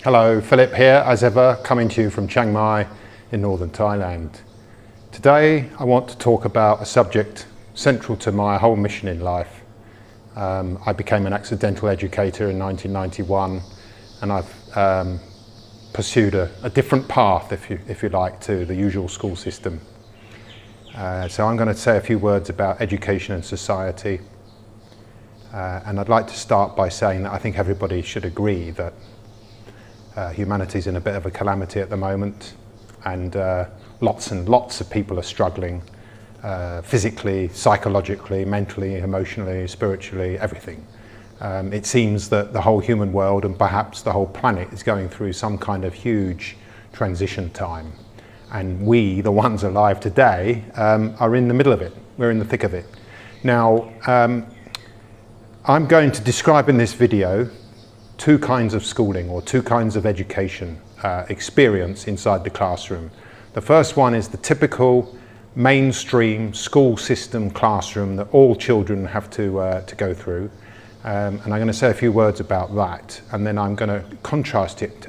Hello, Philip here, as ever, coming to you from Chiang Mai in northern Thailand. Today I want to talk about a subject central to my whole mission in life. I became an accidental educator in 1991 and I've pursued a different path, if you like, to the usual school system. So I'm going to say a few words about education and society. And I'd like to start by saying that I think everybody should agree that humanity's in a bit of a calamity at the moment, and lots and lots of people are struggling physically, psychologically, mentally, emotionally, spiritually, everything. It seems that the whole human world and perhaps the whole planet is going through some kind of huge transition time. And we, the ones alive today, are in the middle of it. We're in the thick of it. Now, I'm going to describe in this video two kinds of schooling or two kinds of education experience inside the classroom. The first one is the typical mainstream school system classroom that all children have to go through. And I'm going to say a few words about that, and then I'm going to contrast it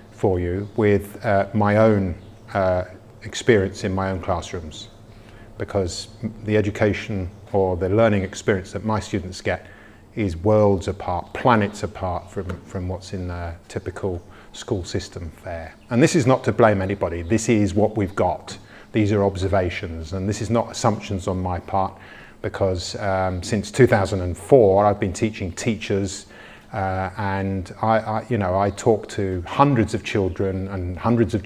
for you with my own experience in my own classrooms, because the education or the learning experience that my students get is worlds apart, planets apart from what's in the typical school system fare. And this is not to blame anybody, this is what we've got. These are observations, and this is not assumptions on my part, because since 2004 I've been teaching teachers, and I talk to hundreds of children and hundreds of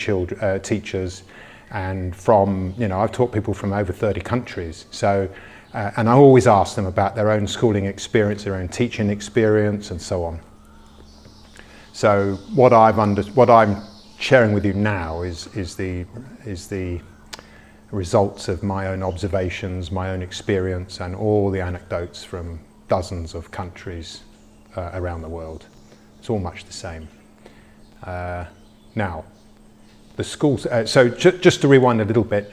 teachers, and I've taught people from over 30 countries. So. And I always ask them about their own schooling experience, their own teaching experience, and so on. So what I'm sharing with you now is the results of my own observations, my own experience, and all the anecdotes from dozens of countries around the world. It's all much the same. Now, the schools, so just to rewind a little bit,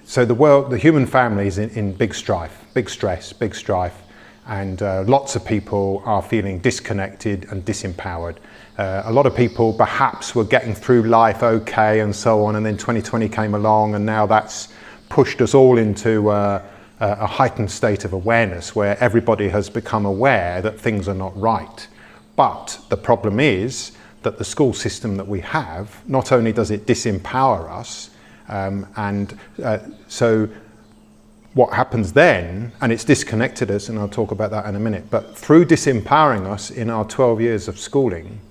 so the human family is in big strife, big stress, big strife, and lots of people are feeling disconnected and disempowered. A lot of people perhaps were getting through life okay and so on, and then 2020 came along, and now that's pushed us all into a heightened state of awareness where everybody has become aware that things are not right. But the problem is that the school system that we have, not only does it disempower us, so what happens then, and it's disconnected us, and I'll talk about that in a minute, but through disempowering us in our 12 years of schooling,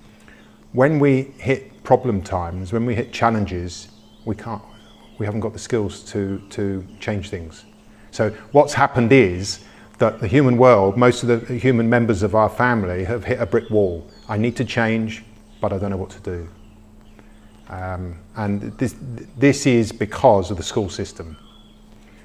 when we hit problem times, when we hit challenges, we haven't got the skills to change things. So what's happened is that the human world, most of the human members of our family have hit a brick wall. I need to change, but I don't know what to do. And this is because of the school system.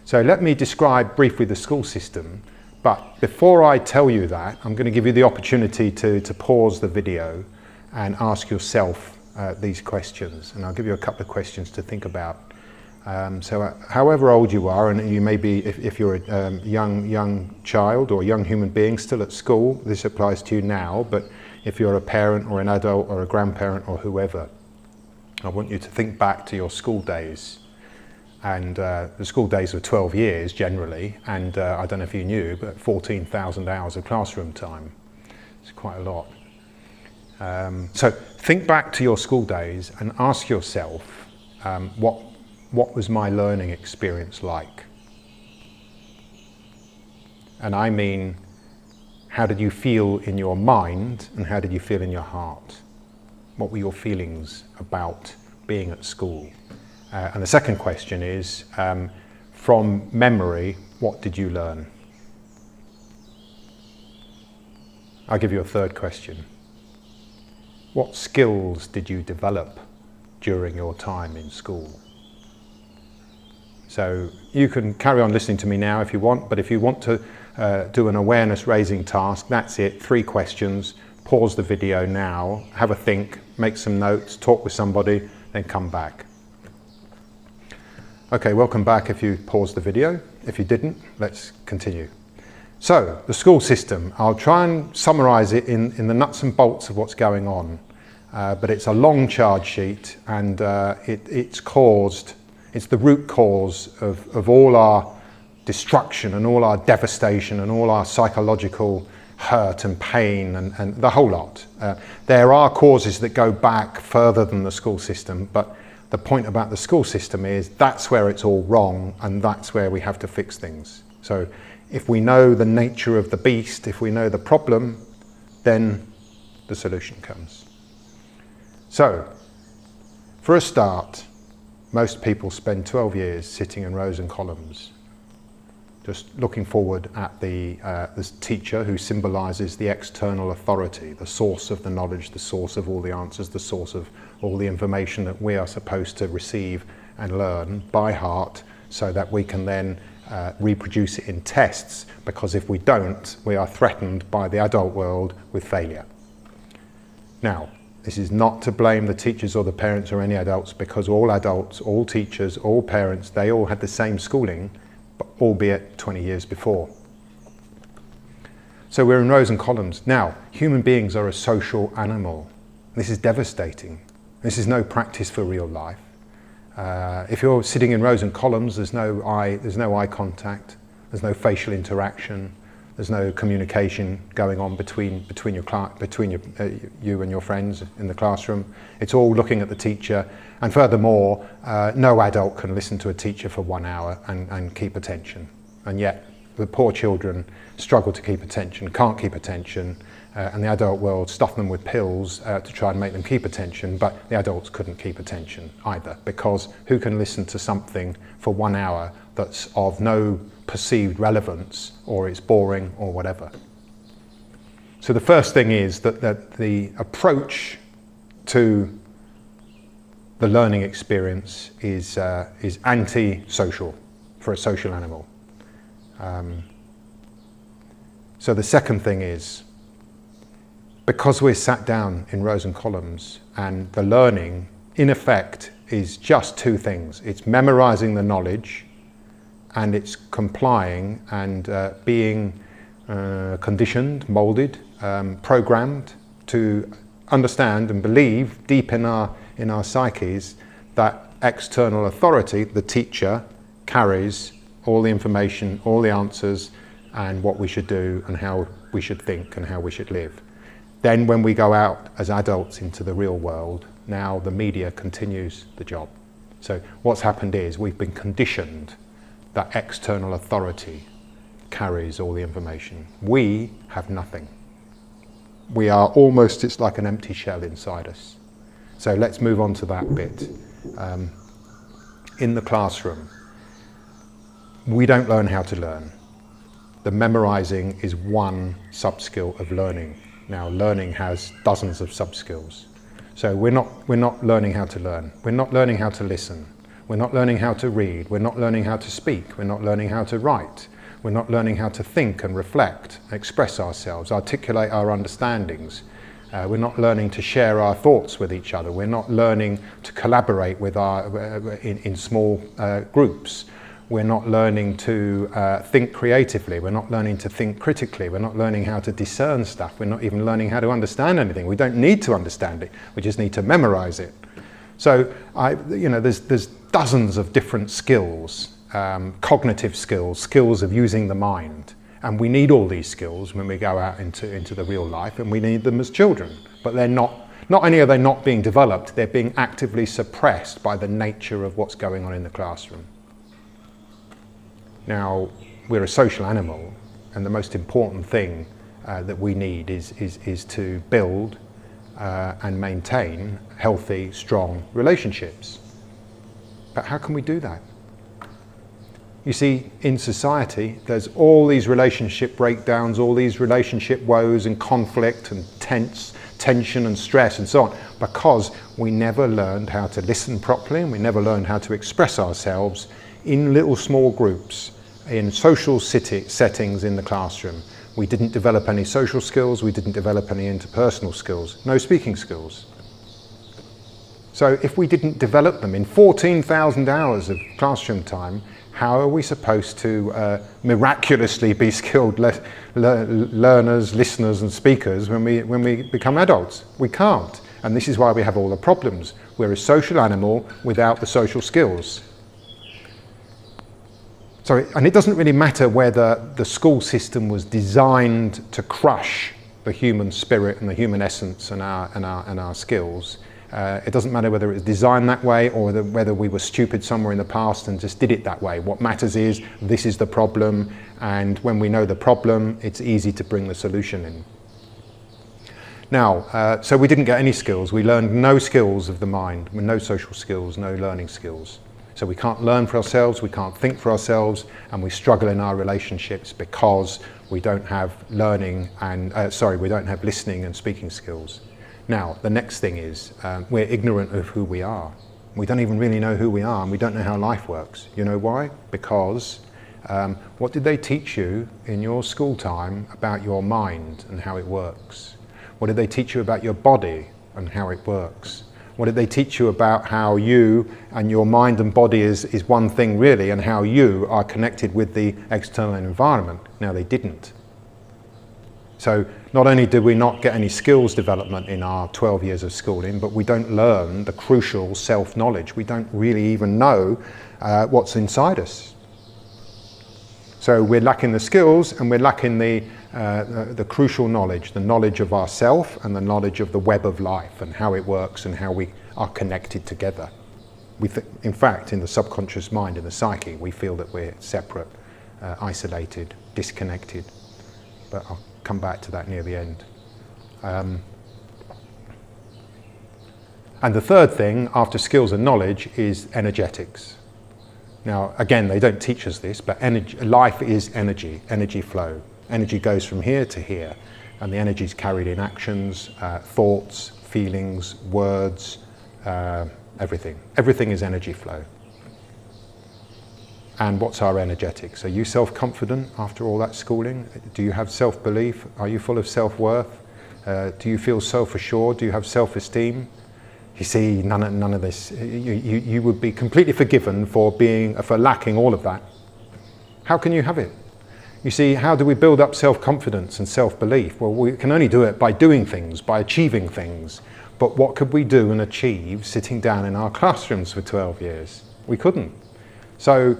So let me describe briefly the school system, but before I tell you that, I'm going to give you the opportunity to pause the video and ask yourself these questions, and I'll give you a couple of questions to think about. So however old you are, and you may be, if you're a young child or young human being still at school, this applies to you now, but if you're a parent or an adult or a grandparent or whoever, I want you to think back to your school days. And the school days were 12 years generally, and I don't know if you knew, but 14,000 hours of classroom time. It's quite a lot. So think back to your school days and ask yourself, what was my learning experience like? And I mean, how did you feel in your mind, and how did you feel in your heart? What were your feelings about being at school? And the second question is, from memory, what did you learn? I'll give you a third question. What skills did you develop during your time in school? So you can carry on listening to me now if you want, but if you want to do an awareness raising task, that's it, 3 questions, pause the video now, have a think, make some notes, talk with somebody, then come back. Okay, welcome back if you paused the video. If you didn't, let's continue. So, the school system, I'll try and summarise it in the nuts and bolts of what's going on. but it's a long charge sheet, and it's the root cause of all our destruction and all our devastation and all our psychological hurt and pain and the whole lot. There are causes that go back further than the school system, but the point about the school system is that's where it's all wrong, and that's where we have to fix things. So if we know the nature of the beast, if we know the problem, then the solution comes. So, for a start, most people spend 12 years sitting in rows and columns, just looking forward at this teacher who symbolises the external authority, the source of the knowledge, the source of all the answers, the source of all the information that we are supposed to receive and learn by heart, so that we can then reproduce it in tests, because if we don't, we are threatened by the adult world with failure. Now, this is not to blame the teachers or the parents or any adults, because all adults, all teachers, all parents, they all had the same schooling, but albeit 20 years before. So we're in rows and columns. Now, human beings are a social animal. This is devastating. This is no practice for real life. If you're sitting in rows and columns, there's no eye contact, there's no facial interaction, there's no communication going on between you and your friends in the classroom. It's all looking at the teacher, and furthermore, no adult can listen to a teacher for 1 hour and keep attention. And yet, the poor children struggle to keep attention, can't keep attention, and the adult world stuff them with pills to try and make them keep attention, but the adults couldn't keep attention either, because who can listen to something for 1 hour that's of no perceived relevance, or it's boring or whatever? So the first thing is that the approach to the learning experience is anti-social for a social animal. So the second thing is, because we're sat down in rows and columns, and the learning in effect is just two things. It's memorizing the knowledge, and it's complying and being conditioned, molded, programmed to understand and believe deep in our psyches that external authority, the teacher, carries all the information, all the answers, and what we should do and how we should think and how we should live. Then when we go out as adults into the real world, now the media continues the job. So what's happened is we've been conditioned that external authority carries all the information. We have nothing. We are almost, it's like an empty shell inside us. So let's move on to that bit. In the classroom, we don't learn how to learn. The memorizing is one sub-skill of learning. Now, learning has dozens of sub-skills. So we're not learning how to learn. We're not learning how to listen. We're not learning how to read. We're not learning how to speak. We're not learning how to write. We're not learning how to think and reflect, express ourselves, articulate our understandings. We're not learning to share our thoughts with each other. We're not learning to collaborate with in small groups. We're not learning to think creatively. We're not learning to think critically. We're not learning how to discern stuff. We're not even learning how to understand anything. We don't need to understand it. We just need to memorize it. So, there's dozens of different skills, cognitive skills, skills of using the mind. And we need all these skills when we go out into the real life, and we need them as children. But they're not only are they not being developed, they're being actively suppressed by the nature of what's going on in the classroom. Now, we're a social animal, and the most important thing that we need is to build and maintain healthy, strong relationships. But how can we do that? You see, in society, there's all these relationship breakdowns, all these relationship woes and conflict and tension and stress and so on, because we never learned how to listen properly, and we never learned how to express ourselves in little small groups, in social settings in the classroom. We didn't develop any social skills, we didn't develop any interpersonal skills, no speaking skills. So if we didn't develop them in 14,000 hours of classroom time, how are we supposed to miraculously be skilled learners, listeners and speakers when we become adults? We can't. And this is why we have all the problems. We're a social animal without the social skills. And it doesn't really matter whether the school system was designed to crush the human spirit and the human essence and our skills. It doesn't matter whether it was designed that way or whether we were stupid somewhere in the past and just did it that way. What matters is this is the problem, and when we know the problem, it's easy to bring the solution in. Now, so we didn't get any skills. We learned no skills of the mind, no social skills, no learning skills. So we can't learn for ourselves, we can't think for ourselves, and we struggle in our relationships because we don't have learning and, we don't have listening and speaking skills. Now, the next thing is we're ignorant of who we are. We don't even really know who we are, and we don't know how life works. You know why? Because what did they teach you in your school time about your mind and how it works? What did they teach you about your body and how it works? What did they teach you about how you and your mind and body is one thing really, and how you are connected with the external environment? Now, they didn't. So not only did we not get any skills development in our 12 years of schooling, but we don't learn the crucial self-knowledge. We don't really even know what's inside us. So we're lacking the skills, and we're lacking the crucial knowledge, the knowledge of ourself and the knowledge of the web of life and how it works and how we are connected together. In fact, in the subconscious mind, in the psyche, we feel that we're separate, isolated, disconnected. But I'll come back to that near the end. And the third thing, after skills and knowledge, is energetics. Now, again, they don't teach us this, but life is energy, energy flow. Energy goes from here to here, and the energy is carried in actions, thoughts, feelings, words, everything. Everything is energy flow. And what's our energetics? Are you self-confident after all that schooling? Do you have self-belief? Are you full of self-worth? Do you feel self-assured? Do you have self-esteem? You see, none of this. You would be completely forgiven for lacking all of that. How can you have it? You see, how do we build up self-confidence and self-belief? Well, we can only do it by doing things, by achieving things. But what could we do and achieve sitting down in our classrooms for 12 years? We couldn't. So,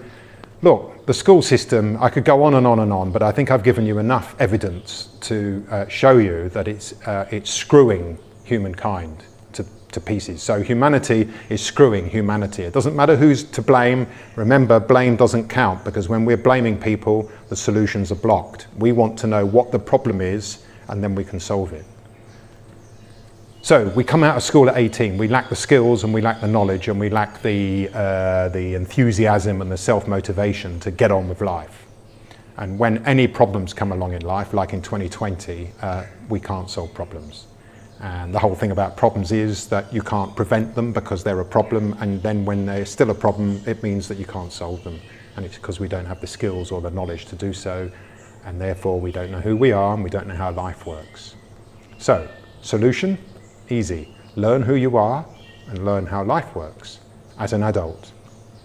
look, the school system, I could go on and on and on, but I think I've given you enough evidence to show you that it's screwing humankind to pieces. So humanity is screwing humanity. It doesn't matter who's to blame. Remember, blame doesn't count, because when we're blaming people, the solutions are blocked. We want to know what the problem is, and then we can solve it. So we come out of school at 18. We lack the skills, and we lack the knowledge, and we lack the enthusiasm and the self-motivation to get on with life. And when any problems come along in life, like in 2020, we can't solve problems. And the whole thing about problems is that you can't prevent them because they're a problem, and then when they're still a problem, it means that you can't solve them. And it's because we don't have the skills or the knowledge to do so, and therefore we don't know who we are and we don't know how life works. So, solution? Easy. Learn who you are and learn how life works as an adult.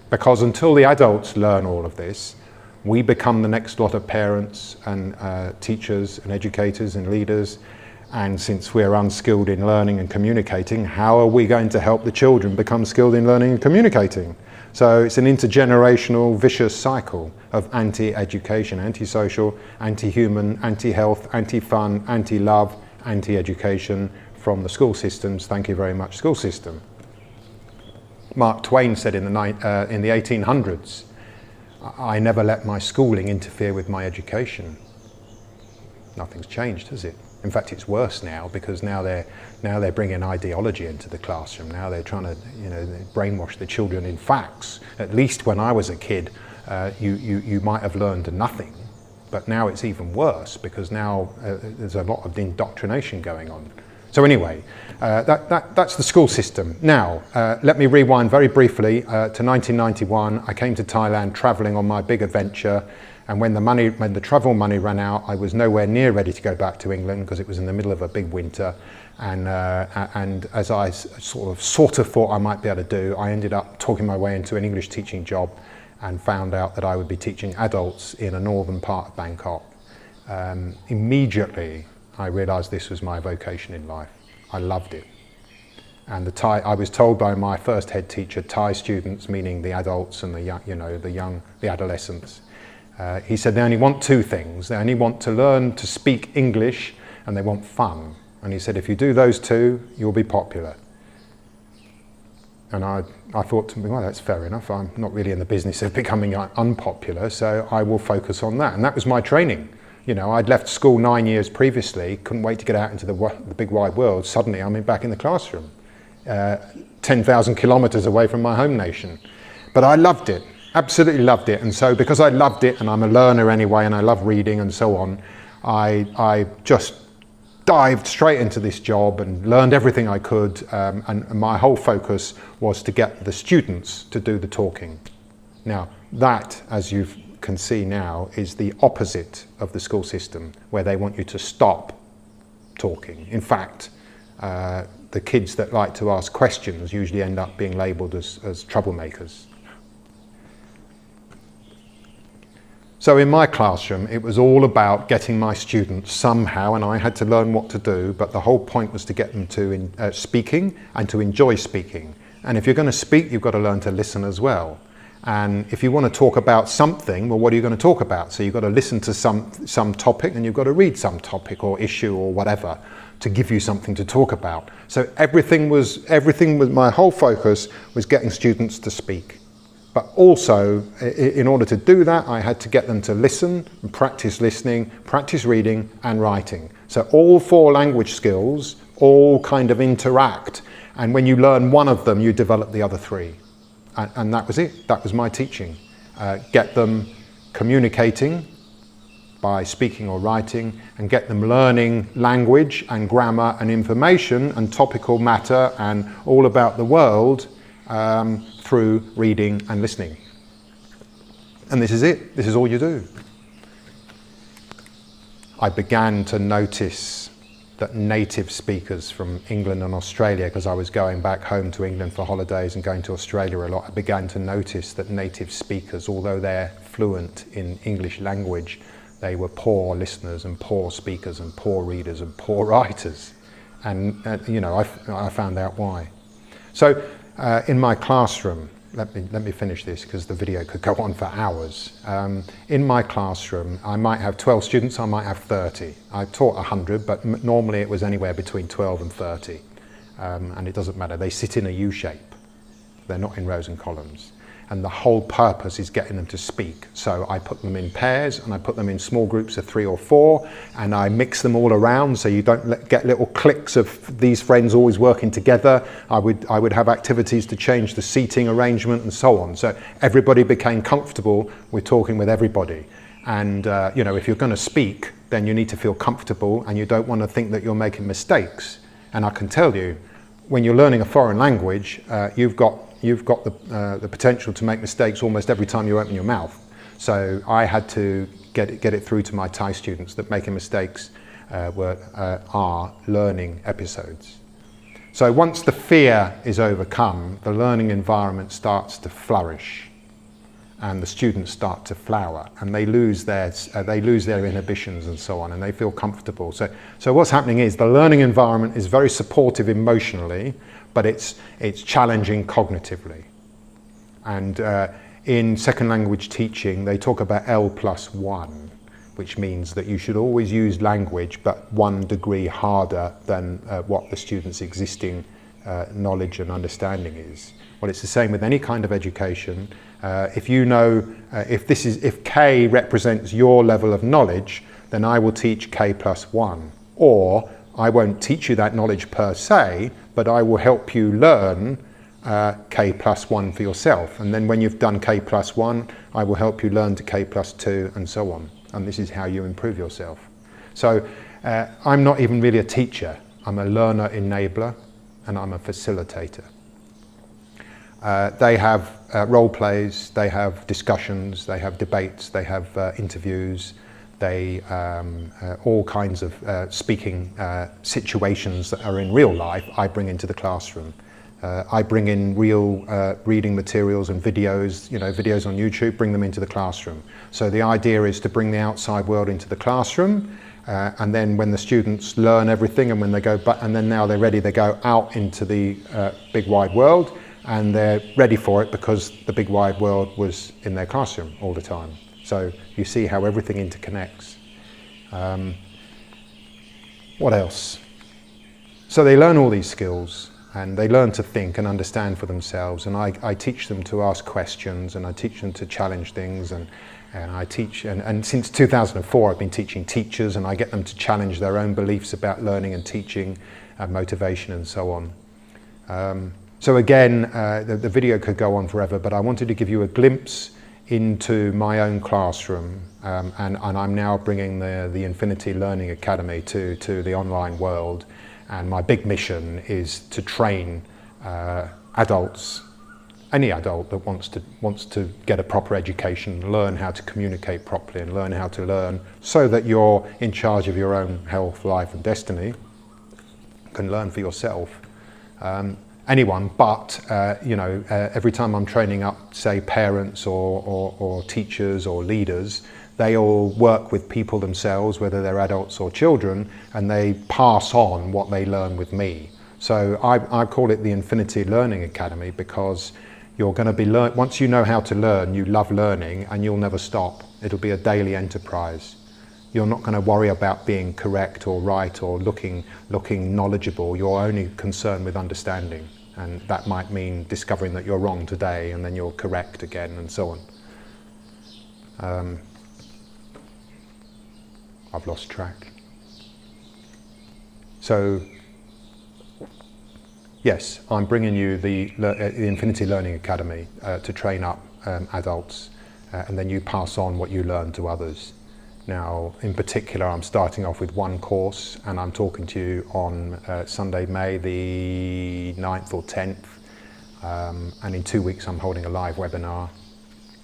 Because until the adults learn all of this, we become the next lot of parents and teachers and educators and leaders. And since we're unskilled in learning and communicating, how are we going to help the children become skilled in learning and communicating? So it's an intergenerational vicious cycle of anti-education, anti-social, anti-human, anti-health, anti-fun, anti-love, anti-education from the school systems. Thank you very much, school system. Mark Twain said in the 1800s, "I never let my schooling interfere with my education." Nothing's changed, has it? In fact, it's worse now, because now they're bringing ideology into the classroom. Now they're trying to, brainwash the children in facts. At least when I was a kid, you might have learned nothing, but now it's even worse, because now there's a lot of indoctrination going on. So anyway, that's the school system. Now, let me rewind very briefly to 1991. I came to Thailand traveling on my big adventure. And when the travel money ran out, I was nowhere near ready to go back to England, because it was in the middle of a big winter. And as I sort of thought I might be able to do, I ended up talking my way into an English teaching job and found out that I would be teaching adults in a northern part of Bangkok. Immediately, I realised this was my vocation in life. I loved it. And I was told by my first head teacher, Thai students, meaning the adults and the young, the adolescents, he said they only want two things. They only want to learn to speak English and they want fun. And he said, if you do those two, you'll be popular. And I thought to me, well, that's fair enough. I'm not really in the business of becoming unpopular, so I will focus on that. And that was my training. I'd left school 9 years previously, couldn't wait to get out into the big wide world. Suddenly I'm back in the classroom, 10,000 kilometers away from my home nation. But I loved it, absolutely loved it. And so because I loved it, and I'm a learner anyway, and I love reading and so on, I just dived straight into this job and learned everything I could. And my whole focus was to get the students to do the talking. Now, that, as you can see now, is the opposite of the school system, where they want you to stop talking. In fact, the kids that like to ask questions usually end up being labelled as troublemakers. So in my classroom, it was all about getting my students somehow, and I had to learn what to do, but the whole point was to get them to speaking and to enjoy speaking. And if you're going to speak, you've got to learn to listen as well. And if you want to talk about something, well, what are you going to talk about? So you've got to listen to some topic, and you've got to read some topic or issue or whatever to give you something to talk about. So everything was my whole focus was getting students to speak. But also, in order to do that, I had to get them to listen and practice listening, practice reading and writing. So all 4 language skills all kind of interact. And when you learn one of them, you develop the other 3. And that was it. That was my teaching. Get them communicating by speaking or writing, and get them learning language and grammar and information and topical matter and all about the world through reading and listening. And this is it. This is all you do. I began to notice that native speakers from England and Australia, because I was going back home to England for holidays and going to Australia a lot, I began to notice that native speakers, although they're fluent in English language, they were poor listeners and poor speakers and poor readers and poor writers. And I found out why. So in my classroom, let me finish this because the video could go on for hours. In my classroom, I might have 12 students, I might have 30. I taught 100, but normally it was anywhere between 12 and 30. And it doesn't matter, they sit in a U shape. They're not in rows and columns. And the whole purpose is getting them to speak. So I put them in pairs, and I put them in small groups of 3 or 4, and I mix them all around so you don't get little cliques of these friends always working together. I would have activities to change the seating arrangement and so on. So everybody became comfortable with talking with everybody. And if you're going to speak, then you need to feel comfortable, and you don't want to think that you're making mistakes. And I can tell you, when you're learning a foreign language, you've got the potential to make mistakes almost every time you open your mouth. So I had to get it through to my Thai students that making mistakes are learning episodes. So once the fear is overcome, the learning environment starts to flourish, and the students start to flower, and they lose their inhibitions and so on, and they feel comfortable. So what's happening is the learning environment is very supportive emotionally, but it's challenging cognitively. And in second language teaching, they talk about L+1, which means that you should always use language, but 1 degree harder than what the student's existing knowledge and understanding is. Well, it's the same with any kind of education. If you know, if K represents your level of knowledge, then I will teach K+1. Or I won't teach you that knowledge per se, but I will help you learn K+1 for yourself. And then when you've done K+1, I will help you learn to K+2 and so on. And this is how you improve yourself. So I'm not even really a teacher. I'm a learner enabler, and I'm a facilitator. They have role plays, they have discussions, they have debates, they have interviews, they all kinds of speaking situations that are in real life I bring into the classroom. I bring in real reading materials and videos, videos on YouTube, bring them into the classroom. So the idea is to bring the outside world into the classroom, and then when the students learn everything, and when they go back, and then now they're ready, they go out into the big wide world, and they're ready for it because the big wide world was in their classroom all the time. So you see how everything interconnects. What else? So they learn all these skills, and they learn to think and understand for themselves, and I teach them to ask questions, and I teach them to challenge things, and I teach, and since 2004 I've been teaching teachers, and I get them to challenge their own beliefs about learning and teaching, motivation and so on. So again, the video could go on forever, but I wanted to give you a glimpse into my own classroom, and I'm now bringing the Infinity Learning Academy to the online world, and my big mission is to train adults, any adult that wants to get a proper education, learn how to communicate properly and learn how to learn so that you're in charge of your own health, life and destiny. You can learn for yourself. Anyone, but every time I'm training up, say, parents or teachers or leaders, they all work with people themselves, whether they're adults or children, and they pass on what they learn with me. So I call it the Infinity Learning Academy, because you're going to be once you know how to learn, you love learning, and you'll never stop. It'll be a daily enterprise. You're not going to worry about being correct or right or looking knowledgeable. You're only concerned with understanding. And that might mean discovering that you're wrong today, and then you're correct again, and so on. I've lost track. So, yes, I'm bringing you the Infinity Learning Academy to train up adults, and then you pass on what you learn to others. Now, in particular, I'm starting off with one course, and I'm talking to you on Sunday, May the 9th or 10th, and in 2 weeks I'm holding a live webinar,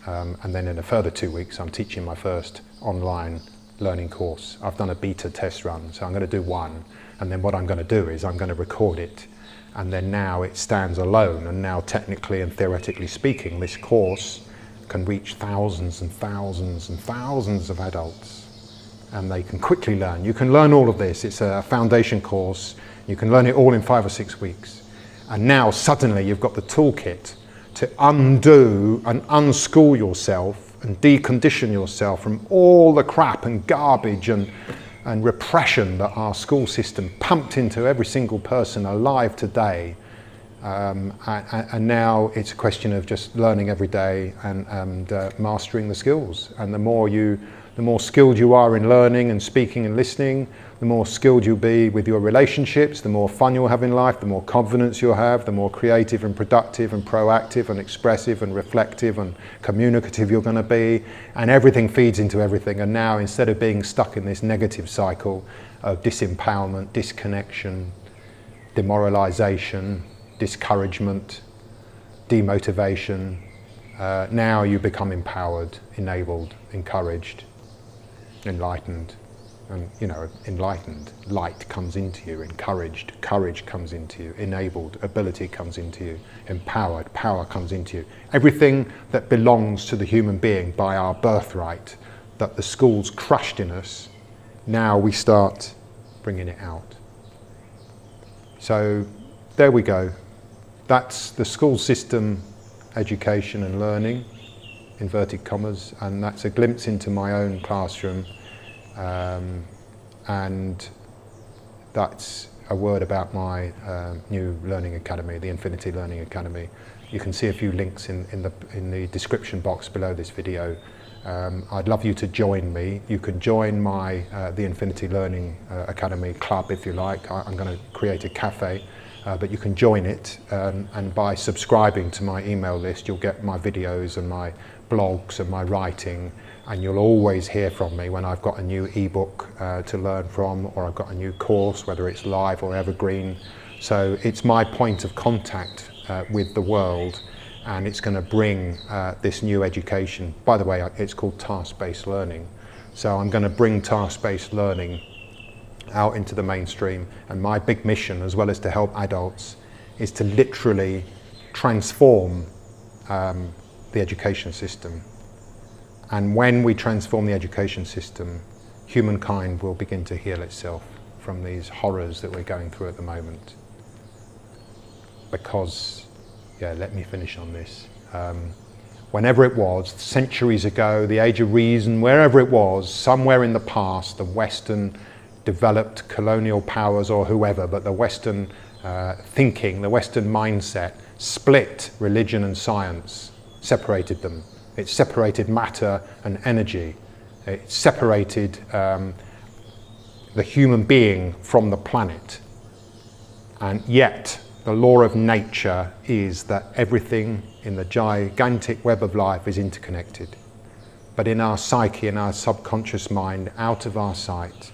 and then in a further 2 weeks I'm teaching my first online learning course. I've done a beta test run, so I'm going to do one, and then what I'm going to do is I'm going to record it, and then now it stands alone, and now technically and theoretically speaking, this course can reach thousands and thousands and thousands of adults, and they can quickly learn. You can learn all of this. It's a foundation course. You can learn it all in 5 or 6 weeks. And now suddenly you've got the toolkit to undo and unschool yourself and decondition yourself from all the crap and garbage and repression that our school system pumped into every single person alive today. And now it's a question of just learning every day and mastering the skills. And the more skilled you are in learning and speaking and listening, the more skilled you'll be with your relationships, the more fun you'll have in life, the more confidence you'll have, the more creative and productive and proactive and expressive and reflective and communicative you're going to be. And everything feeds into everything. And now, instead of being stuck in this negative cycle of disempowerment, disconnection, demoralization, discouragement, demotivation, now you become empowered, enabled, encouraged, enlightened. And enlightened, light comes into you, encouraged, courage comes into you, enabled, ability comes into you, empowered, power comes into you. Everything that belongs to the human being by our birthright, that the schools crushed in us, now we start bringing it out. So there we go. That's the school system, education and learning, inverted commas, and that's a glimpse into my own classroom. And that's a word about my new learning academy, the Infinity Learning Academy. You can see a few links in the description box below this video. I'd love you to join me. You can join my the Infinity Learning Academy club if you like. I'm going to create a cafe, but you can join it, and by subscribing to my email list, you'll get my videos and my blogs and my writing. And you'll always hear from me when I've got a new ebook to learn from, or I've got a new course, whether it's live or evergreen. So it's my point of contact with the world, and it's going to bring this new education. By the way, it's called task-based learning. So I'm going to bring task-based learning out into the mainstream. And my big mission, as well as to help adults, is to literally transform the education system. And when we transform the education system, humankind will begin to heal itself from these horrors that we're going through at the moment. Because, let me finish on this. Whenever it was, centuries ago, the age of reason, wherever it was, somewhere in the past, the Western developed colonial powers or whoever, but the Western thinking, the Western mindset split religion and science, separated them. It separated matter and energy. It separated the human being from the planet. And yet, the law of nature is that everything in the gigantic web of life is interconnected. But in our psyche, in our subconscious mind, out of our sight,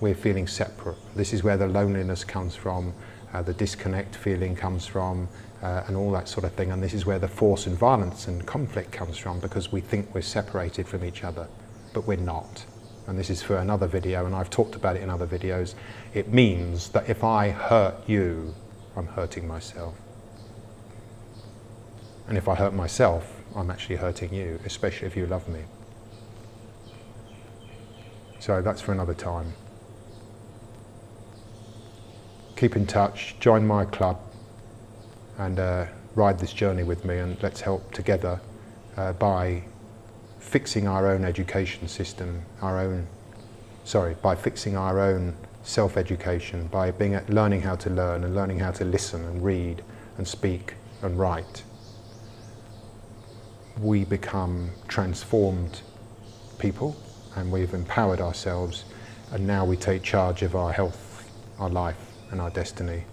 we're feeling separate. This is where the loneliness comes from, the disconnect feeling comes from, and all that sort of thing. And this is where the force and violence and conflict comes from, because we think we're separated from each other, but we're not. And this is for another video, and I've talked about it in other videos. It means that if I hurt you, I'm hurting myself. And if I hurt myself, I'm actually hurting you, especially if you love me. So that's for another time. Keep in touch, join my club, and ride this journey with me, and let's help together by fixing our own education system, by fixing our own self-education, by learning how to learn and learning how to listen and read and speak and write. We become transformed people, and we've empowered ourselves, and now we take charge of our health, our life and our destiny,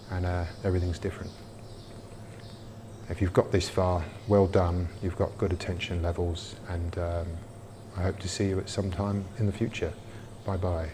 and everything's different. If you've got this far, well done. You've got good attention levels, and I hope to see you at some time in the future. Bye bye.